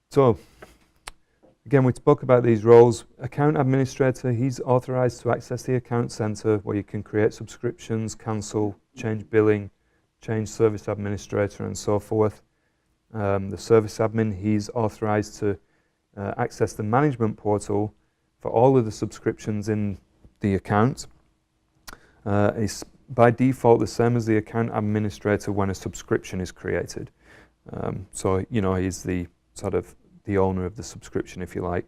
So, again, we spoke about these roles. Account administrator, he's authorized to access the account center where you can create subscriptions, cancel, change billing, change service administrator, and so forth. The service admin, he's authorized to access the management portal for all of the subscriptions in the account. It's by default the same as the account administrator when a subscription is created. So, you know, he's the sort of the owner of the subscription, if you like,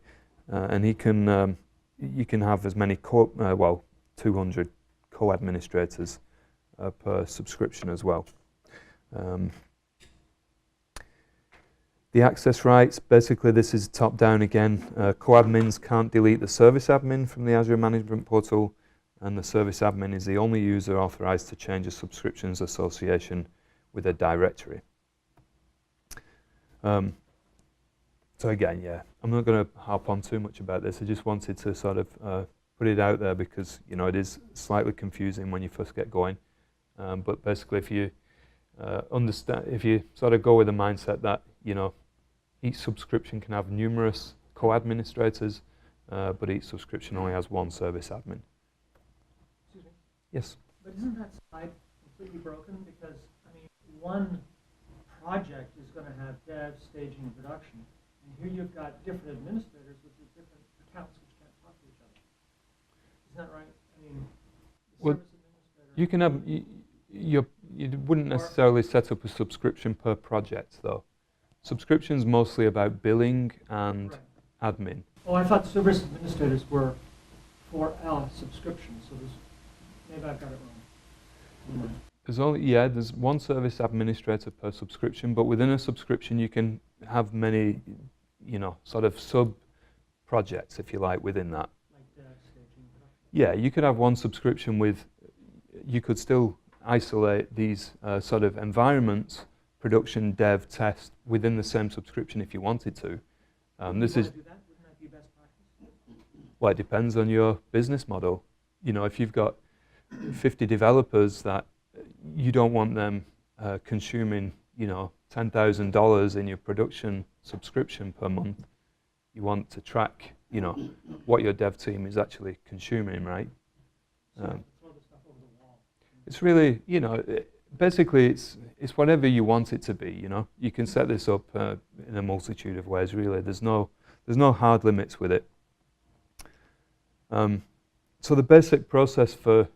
and he can you can have as many 200 co-administrators per subscription as well. The access rights, basically this is top down again. Co-admins can't delete the service admin from the Azure Management Portal, and the service admin is the only user authorized to change a subscriptions association with a directory. So again, yeah, I'm not going to harp on too much about this. I just wanted to sort of put it out there because, you know, it is slightly confusing when you first get going. But basically, if you understand, if you sort of go with the mindset that, you know, each subscription can have numerous co-administrators, but each subscription only has one service admin. Excuse me? Yes? But isn't that slide completely broken? Because, I mean, one project is going to have dev, staging, and production. And here you've got different administrators with different accounts which can't talk to each other. Isn't that right? I mean, the well, service administrator... You can have, you wouldn't necessarily set up a subscription per project, though. Subscription's mostly about billing and admin. Oh, I thought service administrators were for our subscription, so maybe I've got it wrong. There's one service administrator per subscription, but within a subscription you can have many, you know, sort of sub-projects, if you like, within that. Like dev, staging, production? Yeah, you could have one subscription with, you could still isolate these sort of environments, production, dev, test, within the same subscription if you wanted to. This is. Do that? Wouldn't that be best practice? Well, it depends on your business model. You know, if you've got 50 developers that you don't want them consuming, you know, $10,000 in your production subscription per month. You want to track, you know, what your dev team is actually consuming, right? So you have to throw the stuff over the wall. It's really, you know, basically it's whatever you want it to be. You know, you can set this up in a multitude of ways. Really, there's no hard limits with it. So the basic process for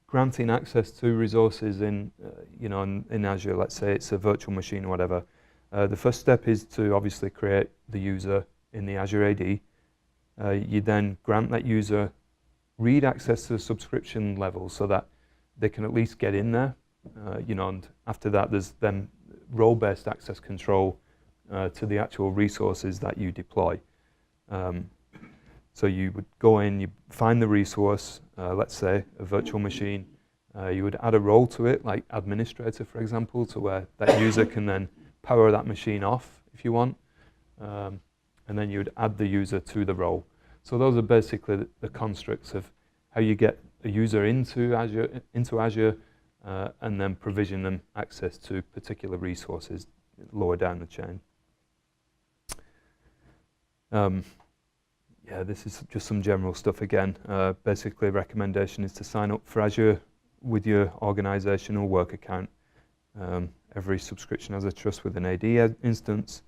granting access to resources in, you know, in Azure, let's say it's a virtual machine or whatever, the first step is to obviously create the user in the Azure AD. You then grant that user read access to the subscription level so that they can at least get in there, you know, and after that there's then role-based access control to the actual resources that you deploy. So you would go in, you find the resource, let's say a virtual machine, you would add a role to it, like administrator, for example, to where that user can then power that machine off if you want, and then you would add the user to the role. So those are basically the constructs of how you get a user into Azure, and then provision them access to particular resources lower down the chain. Yeah, this is just some general stuff again. Basically, recommendation is to sign up for Azure with your organization or work account. Every subscription has a trust with an AD instance.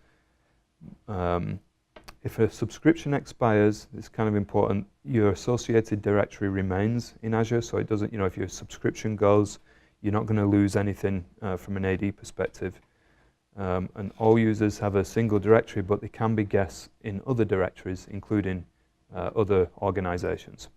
If a subscription expires, it's kind of important, your associated directory remains in Azure, so it doesn't, you know, if your subscription goes, you're not going to lose anything from an AD perspective. And all users have a single directory, but they can be guests in other directories, including other organizations.